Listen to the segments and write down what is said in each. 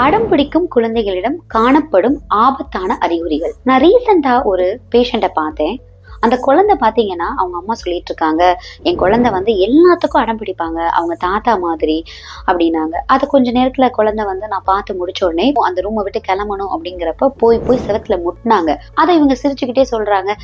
அடம் பிடிக்கும் குழந்தைகளிடம் காணப்படும் ஆபத்தான அறிகுறிகள். நான் ரீசெண்டா ஒரு பேஷண்ட்டை பார்த்தேன். அந்த குழந்தை பாத்தீங்கன்னா அவங்க அம்மா சொல்லிட்டு இருக்காங்க, என் குழந்தை வந்து எல்லாத்துக்கும் அடம் பிடிப்பாங்க, அவங்க தாத்தா மாதிரி அப்படின்னாங்க. அது கொஞ்ச நேரத்துல குழந்தை வந்து நான் பார்த்து முடிச்ச உடனே அந்த ரூமை விட்டு கிளம்பணும் அப்படிங்கிறப்ப போய் செவத்துல முட்டினாங்க. அதை இவங்க சிரிச்சுக்கிட்டே சொல்றாங்க,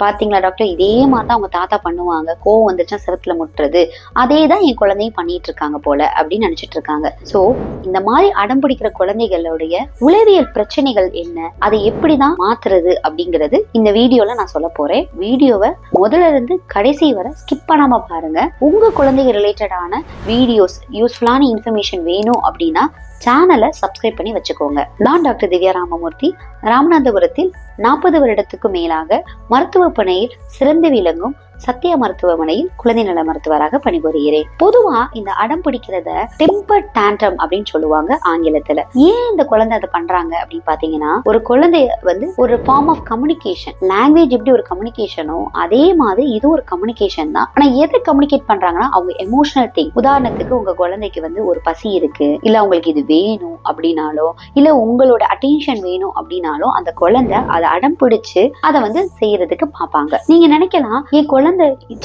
பாத்தீங்களா டாக்டர், இதே மாதிரிதான் அவங்க தாத்தா பண்ணுவாங்க, கோவம் வந்துருச்சா செவத்துல முட்டுறது, அதேதான் என் குழந்தையும் பண்ணிட்டு இருக்காங்க போல அப்படின்னு நினைச்சிட்டு இருக்காங்க. சோ இந்த மாதிரி அடம் பிடிக்கிற குழந்தைகளுடைய உளவியல் பிரச்சனைகள் என்ன, அதை எப்படிதான் மாத்துறது அப்படிங்கிறது இந்த வீடியோல நான் சொல்ல போறேன். வீடியோவை முதல்ல இருந்து கடைசி வரை ஸ்கிப் பண்ணாம பாருங்க. உங்க குழந்தைங்க ரிலேட்டடான வீடியோஸ், யூஸ்ஃபுல்லான இன்ஃபர்மேஷன் வேணும் அப்படின்னா சேனலை சப்ஸ்கிரைப் பண்ணி வச்சுக்கோங்க. நான் டாக்டர் திவ்யா ராமமூர்த்தி, ராமநாதபுரத்தில் 40 வருடத்துக்கு மேலாக மருத்துவ பணியில் சிறந்து விளங்கும் சத்திய மருத்துவமனையில் குழந்தை நல மருத்துவராக பணிபுரிகிறேன். பொதுவா இந்த அடம் பிடிக்கிறத டெம்பர் டேண்ட்ரம் அப்படின்னு சொல்லுவாங்க ஆங்கிலத்துல. ஏன் இந்த குழந்தை அதை பண்றாங்க அப்படின்னு பாத்தீங்கன்னா, ஒரு குழந்தை வந்து ஒரு ஃபார்ம் ஆஃப் கம்யூனிகேஷன், லாங்குவேஜ் எப்படி ஒரு கம்யூனிகேஷனோ அதே மாதிரி இது ஒரு கம்யூனிகேஷன் தான். ஆனா எதை கம்யூனிகேட் பண்றாங்கன்னா அவங்க எமோஷனல் திங். உதாரணத்துக்கு உங்க குழந்தைக்கு வந்து ஒரு பசி இருக்கு, இல்ல அவங்களுக்கு இது வேணும் அப்படின்னாலோ, இல்ல உங்களோட அட்டென்ஷன் வேணும் அப்படின்னாலோ அந்த குழந்தை அதை அடம் பிடிச்சு அதை வந்து செய்யறதுக்கு பாப்பாங்க. நீங்க நினைக்கலாம், என் குழந்தை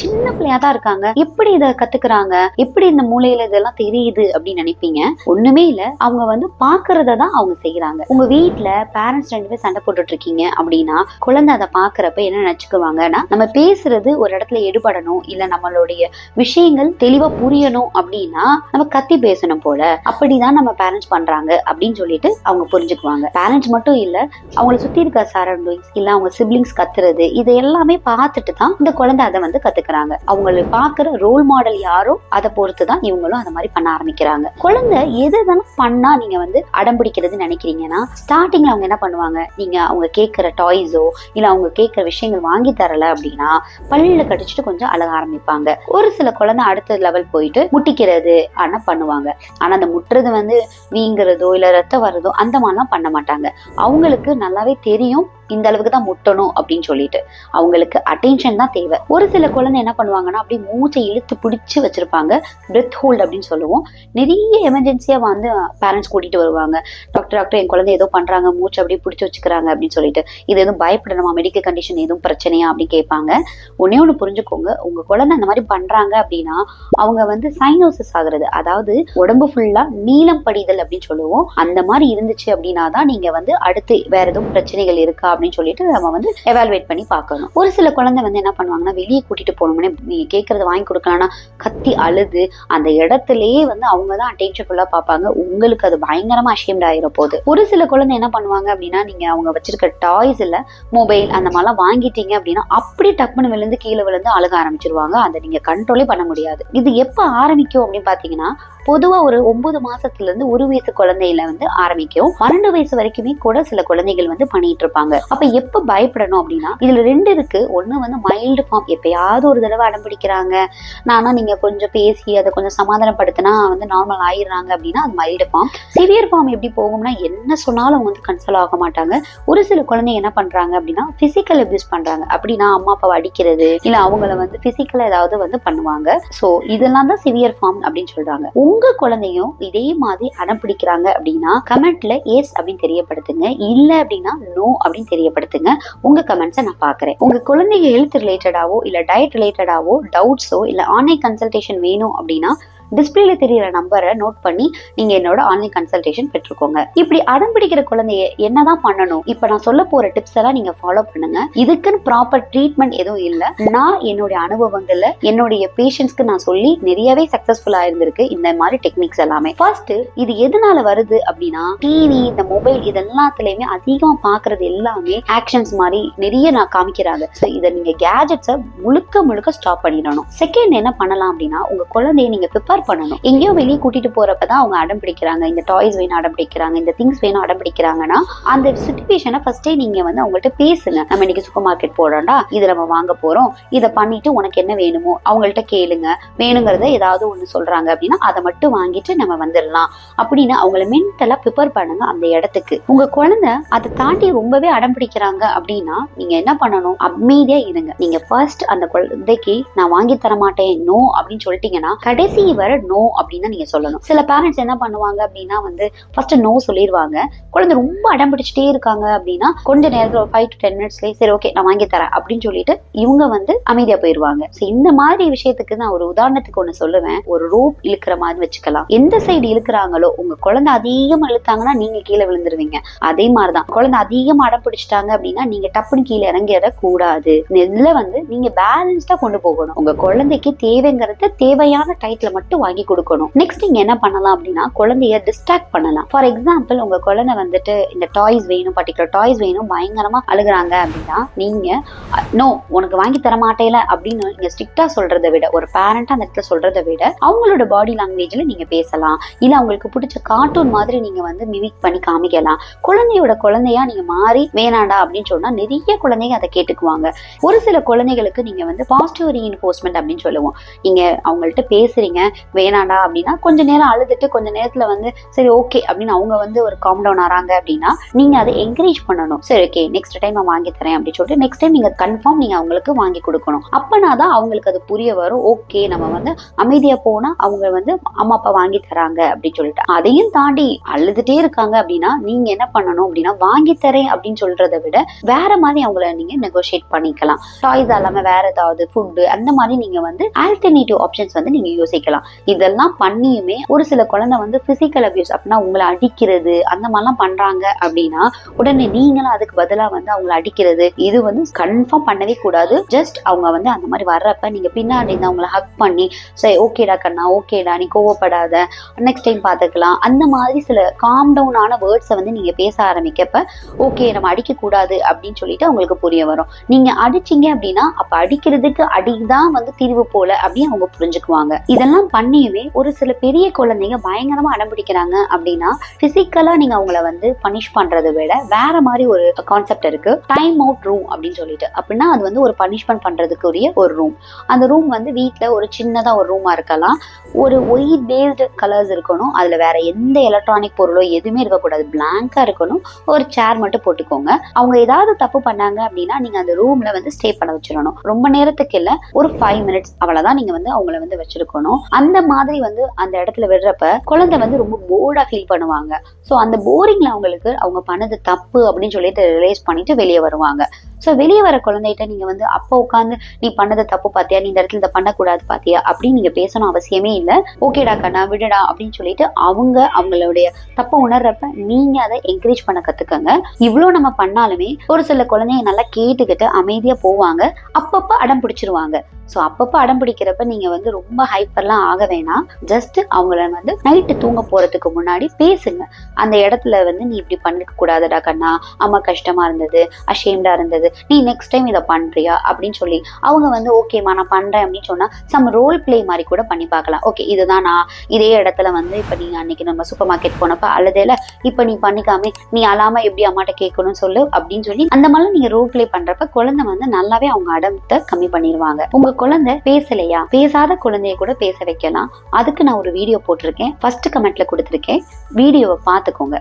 சின்ன பிள்ளையாதான் இருக்காங்க, எப்படி இதை கத்துக்கிறாங்க, எப்படி இந்த மூலையில இதெல்லாம் தெரியுது அப்படின்னு நினைப்பீங்க. ஒண்ணுமே இல்ல, அவங்க வந்து பாக்குறதான் அவங்க செய்யறாங்க. உங்க வீட்டுல பேரண்ட்ஸ் 2 பேர் சண்டை போட்டுட்டு இருக்கீங்க அப்படின்னா குழந்தை அதை பாக்குறப்ப என்ன நினைச்சுக்குவாங்கன்னா, நம்ம பேசுறது ஒரு இடத்துல எடுபடணும், இல்ல நம்மளுடைய விஷயங்கள் தெளிவா புரியணும் அப்படின்னா நம்ம கத்தி பேசணும் போல, அப்படிதான் நம்ம பேரண்ட்ஸ் பண்றாங்க அப்படின்னு சொல்லிட்டு அவங்க புரிஞ்சுக்குவாங்க. பேரண்ட்ஸ் மட்டும் இல்ல, அவங்களை சுத்தி இருக்க சரௌண்டிங்ஸ், இல்ல அவங்க சிப்லிங்ஸ் கத்துறது, இது எல்லாமே பார்த்துட்டு தான் இந்த குழந்தை அதை வந்து கத்துக்கிறாங்க. அவங்களுக்கு பாக்குற ரோல் மாடல் யாரோ அதை பொறுத்துதான் இவங்களும் அந்த மாதிரி பண்ண ஆரம்பிக்கிறாங்க. குழந்தை எதெல்லாம் பண்ணா நீங்க வந்து அடம் பிடிக்கிறது நினைக்கிறீங்கன்னா, ஸ்டார்டிங்ல அவங்க என்ன பண்ணுவாங்க, நீங்க அவங்க கேட்கிற டாய்ஸோ இல்ல அவங்க கேட்கிற விஷயங்கள் வாங்கி தரல அப்படின்னா பல்லில கடிச்சிட்டு கொஞ்சம் அழக ஆரம்பிப்பாங்க. ஒரு சில குழந்தை அடுத்த லெவல் போயிட்டு முட்டிக்கிறது ஆனா பண்ணுவாங்க. ஆனா அந்த முட்டுறது வந்து வீங்கிறதோ இல்ல ரத்தம் வர்றதோ அந்த மாதிரிலாம் பண்ண மாட்டாங்க. அவங்களுக்கு நல்லாவே தெரியும் இந்த அளவுக்கு தான் முட்டணும் அப்படின்னு சொல்லிட்டு அவங்களுக்கு அட்டென்ஷன் தான் தேவை. ஒரு சில குழந்தை என்ன பண்ணுவாங்கன்னா, அப்படி மூச்சை இழுத்து பிடிச்சு வச்சிருப்பாங்க, பிரெத் ஹோல்ட் அப்படின்னு சொல்லுவோம். நிறைய எமர்ஜென்சியா வந்து பேரண்ட்ஸ் கூட்டிட்டு வருவாங்க, டாக்டர் என் குழந்தை ஏதோ பண்றாங்க, மூச்சு அப்படியே பிடிச்சி வச்சுக்கிறாங்க அப்படின்னு சொல்லிட்டு. இது எதுவும் பயப்படணுமா, மெடிக்கல் கண்டிஷன் எதுவும் பிரச்சனையா அப்படின்னு கேட்பாங்க. ஒன்னே ஒண்ணு புரிஞ்சுக்கோங்க, உங்க குழந்தை அந்த மாதிரி பண்றாங்க அப்படின்னா அவங்க வந்து சைனோசிஸ் ஆகுறது, அதாவது உடம்பு ஃபுல்லா நீளம் படிதல் அப்படின்னு சொல்லுவோம். அந்த மாதிரி இருந்துச்சு அப்படின்னா தான் நீங்க வந்து அடுத்து வேற எதுவும் பிரச்சனைகள் இருக்கா அப்படின்னு சொல்லிட்டு நம்ம வந்து எவாலுவேட் பண்ணி பார்க்கணும். ஒரு சில குழந்தை வந்து என்ன பண்ணுவாங்கன்னா, வெளியே கூட்டிட்டு போனோம்னே நீங்க கேட்கறத வாங்கி கொடுக்கலாம்னா கத்தி அழுது அந்த இடத்துலயே வந்து அவங்கதான் அட்டென்ஷன் ஃபுல்லா பார்ப்பாங்க. உங்களுக்கு அது பயங்கரமா அஷேம்ட் ஆயிர போகுது. ஒரு சில குழந்தை என்ன பண்ணுவாங்க அப்படின்னா, நீங்க அவங்க வச்சிருக்க டாய்ஸ் இல்ல மொபைல் அந்த மாதிரிலாம் வாங்கிட்டீங்க அப்படின்னா அப்படியே டக்குன்னு விழுந்து கீழே விழுந்து அழுக ஆரம்பிச்சிருவாங்க. அதை நீங்க கண்ட்ரோலே பண்ண முடியாது. இது எப்ப ஆரம்பிக்கும் அப்படின்னு பாத்தீங்கன்னா, பொதுவா ஒரு 9 மாசத்துல இருந்து 1 வயசு குழந்தையில வந்து ஆரம்பிக்கும். 12 வயசு வரைக்குமே கூட சில குழந்தைகள் வந்து பண்ணிட்டு இருப்பாங்க. அப்ப எப்ப பயப்படணும் அப்படின்னா, இதுல 2 இருக்கு. ஒண்ணு வந்து மைல்டு ஃபார்ம், எப்பயாவது ஒரு தடவை அடம் பிடிக்கிறாங்க, நானா நீங்க கொஞ்சம் பேசி அதை கொஞ்சம் சமாதானப்படுத்தினா வந்து நார்மல் ஆயிடுறாங்க அப்படின்னா அது மைல்டு ஃபார்ம். சிவியர் ஃபார்ம் எப்படி போகும்னா, என்ன சொன்னாலும் அவங்க வந்து கன்சோல் ஆக மாட்டாங்க. ஒரு சில குழந்தைங்க என்ன பண்றாங்க அப்படின்னா, பிசிக்கல் அபியூஸ் பண்றாங்க. அப்படின்னா அம்மா அப்பாவை அடிக்கிறது, இல்ல அவங்கள வந்து பிசிக்கலா ஏதாவது வந்து பண்ணுவாங்க. சோ இதெல்லாம் தான் சிவியர் ஃபார்ம் அப்படின்னு சொல்றாங்க. உங்க குழந்தையும் இதே மாதிரி அடம் பிடிக்கிறாங்க அப்படின்னா கமெண்ட்ல எஸ் அப்படின்னு தெரியப்படுத்துங்க, இல்ல அப்படின்னா நோ அப்படின்னு தெரியப்படுத்துங்க. உங்க கமெண்ட்ஸை நான் பாக்குறேன். உங்க குழந்தைங்க ஹெல்த் ரிலேட்டடாவோ இல்ல டயட் ரிலேட்டடாவோ டவுட்ஸோ இல்ல ஆன்லைன் கன்சல்டேஷன் வேணும் அப்படின்னா டிஸ்பிளேல தெரியற நம்பரை நோட் பண்ணி நீங்க என்னோட ஆன்லைன் கன்சல்டேஷன் பெற்றுக்கோங்க. இப்படி அடம் பிடிக்கிற குழந்தைய என்னதான் பண்ணணும், இப்ப நான் சொல்ல போற டிப்ஸ் எல்லாம் நீங்க ஃபாலோ பண்ணுங்க. இதுக்குன்னு ப்ராப்பர் ட்ரீட்மெண்ட் எதுவும் இல்ல. நான் என்னுடைய அனுபவங்கள்ல என்னுடைய பேஷண்ட்ஸ்க்கு நான் சொல்லி நிறையவே சக்சஸ்ஃபுல்லா இருந்திருக்கு இந்த மாதிரி டெக்னிக்ஸ் எல்லாமே. ஃபர்ஸ்ட், இது எதனால வருது அப்படின்னா, டிவி இந்த மொபைல் இது எல்லாத்துலயுமே அதிகமா பாக்குறது எல்லாமே ஆக்ஷன்ஸ் மாதிரி நிறைய நான் காமிக்கிறாங்க. இதை நீங்க கேஜெட்ஸை முழுக்க ஸ்டாப் பண்ணிடணும். செகண்ட் என்ன பண்ணலாம் அப்படின்னா, உங்க குழந்தைய நீங்க ப்ரிப்பேர் பண்ணணும். எங்கேயோ வெளியே கூட்டிட்டு போறப்பதான் அவங்க அடம் பிடிக்கிறாங்க, இந்த டாய்ஸ் வேணும் அடம் பிடிக்கிறாங்க, இந்த திங்ஸ் வேணும் அடம் பிடிக்கிறாங்கன்னா அந்த சிச்சுவேஷனை ஃபர்ஸ்டே நீங்க வந்து அவங்கள்ட்ட பேசுங்க. நம்ம இன்னைக்கு சூப்பர் மார்க்கெட் போறோம்டா, இதை நம்ம வாங்க போறோம், இதை பண்ணிட்டு உனக்கு என்ன வேணுமோ அவங்கள்ட்ட கேளுங்க. வேணுங்கிறத ஏதாவது ஒண்ணு சொல்றாங்க அப்படின்னா அதை மட்டும் வாங்கிட்டு நம்ம வந்துடலாம் அப்படின்னு அவங்களை மென்டலா ப்ரிப்பேர் பண்ணுங்க அந்த இடத்துக்கு. உங்க குழந்தை அதை தாண்டி ரொம்பவே அடம் பிடிக்கிறாங்க அப்படின்னா நீங்க என்ன பண்ணணும், அமைதியா இருங்க. நீங்க ஃபர்ஸ்ட் அந்த குழந்தைக்கு நான் வாங்கி தர மாட்டேன் நோ அப்படின்னு சொல்லிட்டீங்கன்னா கடைசி வரை நோ அப்படின்னு நீங்க சொல்லணும். சில பேரண்ட்ஸ் என்ன பண்ணுவாங்க அப்படின்னா வந்து ஃபர்ஸ்ட் நோ சொல்லிடுவாங்க. குழந்தை ரொம்ப அடம் பிடிச்சிட்டே இருக்காங்க அப்படின்னா கொஞ்ச நேரத்துல ஒரு 5 to 10 மினிட்ஸ்லயே சரி ஓகே நான் வாங்கி தரேன் அப்படின்னு சொல்லிட்டு இவங்க வந்து அமைதியா போயிருவாங்க. இந்த மாதிரி விஷயத்துக்கு நான் ஒரு உதாரணத்துக்கு ஒண்ணு சொல்லுவேன். ஒரு ரோப் இழுக்கிற மாதிரி வச்சுக்கலாம். எந்த சைடு இழுக்கிறாங்களோ உங்க குழந்தை அதிகமா இழுத்தாங்கன்னா நீங்க கீழே விழுந்துருவீங்க. அதே மாதிரிதான் குழந்தை அதிகமா அடம் பிடிச்சிட்டாங்க அப்படின்னா நீங்க டப்புன்னு கீழே இறங்கிட கூடாது. இதுல வந்து நீங்க பேலன்ஸ்டா கொண்டு போகணும். உங்க குழந்தைக்கு தேவைங்கிறது தேவையான டைட்ல மட்டும் வாங்கி கொடுக்கணும். நெக்ஸ்ட் நீங்க என்ன பண்ணலாம் அப்படின்னா குழந்தைய டிஸ்ட்ராக்ட் பண்ணலாம். ஃபார் எக்ஸாம்பிள் உங்க குழந்தை வந்துட்டு இந்த டாய்ஸ் வேணும், பர்டிகுலர் டாய்ஸ் வேணும், பயங்கரமா அழுகுறாங்க அப்படின்னா நீங்க நோ உனக்கு வாங்கி தர மாட்டேல அப்படின்னு நீங்க ஸ்ட்ரிக்டா சொல்றதை விட, ஒரு பேரண்டா அந்த இடத்துல சொல்றதை விட அவங்களோட பாடி லாங்குவேஜ்ல நீங்க பேசலாம். இல்ல அவங்களுக்கு பிடிச்ச கார்ட்டூன் மாதிரி நீங்க வந்து மிமிக் பண்ணி காமிக்கலாம். குழந்தையா நீங்க மாறி வேணாண்டா அப்படின்னு சொன்னா நிறைய குழந்தைங்க அதை கேட்டுக்குவாங்க. ஒரு சில குழந்தைகளுக்கு நீங்க வந்து பாசிட்டிவ் ரீஇன்ஃபோர்ஸ்மெண்ட் அப்படின்னு சொல்லுவோம். நீங்க அவங்கள்ட்ட பேசுறீங்க வேணாண்டா அப்படின்னா கொஞ்ச நேரம் அழுதுட்டு கொஞ்ச நேரத்துல வந்து சரி ஓகே அப்படின்னு அவங்க வந்து ஒரு காம் டவுன் ஆறாங்க அப்படின்னா நீங்க அதை என்கரேஜ் பண்ணணும். சரி ஓகே நெக்ஸ்ட் டைம் நான் வாங்கி தரேன் அப்படின்னு சொல்லிட்டு நெக்ஸ்ட் டைம் நீங்க கன்ஃபார்ம் நீங்க அவங்களுக்கு வாங்கி கொடுக்கணும். அப்பனாதான் அவங்களுக்கு அது புரிய வரும். ஓகே நம்ம வந்து அமைதியா போனா அவங்க வந்து அம்மா அப்பா வாங்கி தராங்க அப்படின்னு சொல்லிட்டு. அதையும் தாண்டி அழுதுட்டே இருக்காங்க அப்படின்னா நீங்க என்ன பண்ணணும் அப்படின்னா வாங்கி தரேன் அப்படின்னு சொல்றதை விட வேற மாதிரி அவங்கள நீங்க நெகோஷியேட் பண்ணிக்கலாம். டாய்ஸ் இல்லாம வேற ஏதாவது ஃபுட் அந்த மாதிரி நீங்க வந்து ஆல்டர்னேட்டிவ் ஆப்ஷன்ஸ் வந்து நீங்க யோசிக்கலாம். இதெல்லாம் பண்ணியுமே ஒரு சில குழந்தை வந்து பிசிக்கல் அபியூஸ் அப்படின்னா உங்களை அடிக்கிறது அந்த மாதிரிலாம் பண்றாங்க அப்படின்னா உடனே நீங்களும் அதுக்கு பதிலா வந்து அவங்களை அடிக்கிறது இது வந்து கன்ஃபார்ம் பண்ணவே கூடாது. ஜஸ்ட் அவங்க வந்து அந்த மாதிரி வர்றப்ப நீங்க பின்னாடி இருந்து அவங்களை ஹக் பண்ணி சரி ஓகேடா கண்ணா ஓகேடா நீ கோவப்படாத நெக்ஸ்ட் டைம் பாத்துக்கலாம் அந்த மாதிரி சில காம் டவுன் ஆன வேர்ட்ஸை வந்து நீங்க பேச ஆரம்பிக்கப்ப ஓகே நம்ம அடிக்க கூடாது அப்படின்னு சொல்லிட்டு அவங்களுக்கு புரிய வரும். நீங்க அடிச்சீங்க அப்படின்னா அப்ப அடிக்கிறதுக்கு அடிதான் வந்து தீர்வு போல அப்படின்னு அவங்க புரிஞ்சுக்குவாங்க. இதெல்லாம் பண்ணியுமே ஒரு சில பெரிய குழந்தைங்க பயங்கரமா அடம்பிடிக்கிறாங்க அப்படின்னா பிசிக்கலா நீங்க அவங்கள வந்து பனிஷ் பண்றதை விட வேற மாதிரி ஒரு கான்செப்ட் இருக்கு, டைம் அவுட் ரூம் அப்படின்னு சொல்லிட்டு. அப்படின்னா அது வந்து ஒரு பனிஷ்மெண்ட் பண்றதுக்குரிய ஒரு ரூம். அந்த ரூம் வந்து வீட்டுல ஒரு சின்னதா ஒரு ரூமா இருக்கலாம். ஒரு ஒயிட் பேஸ்டு கலர்ஸ் இருக்கணும். அதுல வேற எந்த எலக்ட்ரானிக் பொருளோ எதுவுமே இருக்கக்கூடாது, பிளாங்கா இருக்கணும். ஒரு சேர் மட்டும் போட்டுக்கோங்க. அவங்க ஏதாவது தப்பு பண்ணாங்க அப்படின்னா நீங்க அந்த ரூம்ல வந்து ஸ்டே பண்ண வச்சிடணும். ரொம்ப நேரத்துக்கு இல்ல, ஒரு 5 மினிட்ஸ் அவ்வளவுதான் நீங்க வந்து அவங்கள வந்து வச்சிருக்கணும். அந்த மாதிரி வந்து அந்த இடத்துல விடுறப்ப குழந்தை வந்து ரொம்ப போர்டா ஃபீல் பண்ணுவாங்க. சோ அந்த போரிங்ல அவங்களுக்கு அவங்க பண்ணது தப்பு அப்படின்னு சொல்லிட்டு ரியலைஸ் பண்ணிட்டு வெளியே வருவாங்க. சோ வெளியே வர குழந்தைகிட்ட நீங்க வந்து அப்ப உட்காந்து நீ பண்ணதை தப்பு பாத்தியா, நீ இந்த இடத்துல இதை பண்ணக்கூடாது பாத்தியா அப்படின்னு நீங்க பேசணும் அவசியமே இல்லை. ஓகேடா கண்ணா விடுடா அப்படின்னு சொல்லிட்டு அவங்களுடைய தப்ப உணர்றப்ப நீங்க அதை என்கரேஜ் பண்ண கத்துக்கங்க. இவ்வளவு நம்ம பண்ணாலுமே ஒரு சில குழந்தைங்க நல்லா கேட்டுக்கிட்டு அமைதியா போவாங்க, அப்பப்ப அடம் பிடிச்சிருவாங்க. சோ அப்பப்ப அடம் பிடிக்கிறப்ப நீங்க வந்து ரொம்ப ஹைப்பர்லாம் ஆக வேணாம். ஜஸ்ட் அவங்கள வந்து நைட்டு தூங்க போறதுக்கு முன்னாடி பேசுங்க. அந்த இடத்துல வந்து நீ இப்படி பண்ணிக்க கூடாதுடா கண்ணா, அம்மா கஷ்டமா இருந்தது, அஷேம்டா இருந்தது, நீ நெக்ஸ்ட் டைம் இதை பண்றியா அப்படின்னு சொல்லி அவங்க வந்து ஓகேமா நான் பண்றேன் அப்படின்னு சொன்னா சம் ரோல் பிளே மாதிரி கூட பண்ணி பார்க்கலாம். ஓகே இதுதான் நான் இதே இடத்துல வந்து இப்ப நீங்க அன்னைக்கு நம்ம சூப்பர் மார்க்கெட் போனப்ப அழுதேல, இப்ப நீ பண்ணிக்காம நீ அழாம எப்படி அம்மாட்ட கேட்கணும்னு சொல்லு அப்படின்னு சொல்லி அந்த மாதிரி நீங்க ரோல் பிளே பண்றப்ப குழந்தை வந்து நல்லாவே அவங்க அடத்தை கம்மி பண்ணிடுவாங்க. உங்க குழந்தை பேசலையா, பேசாத குழந்தைய கூட பேச வைக்கலாம். அதுக்கு நான் ஒரு வீடியோ போட்டிருக்கேன், ஃபர்ஸ்ட் கமெண்ட்ல கொடுத்திருக்கேன், வீடியோவை பார்த்துக்கோங்க.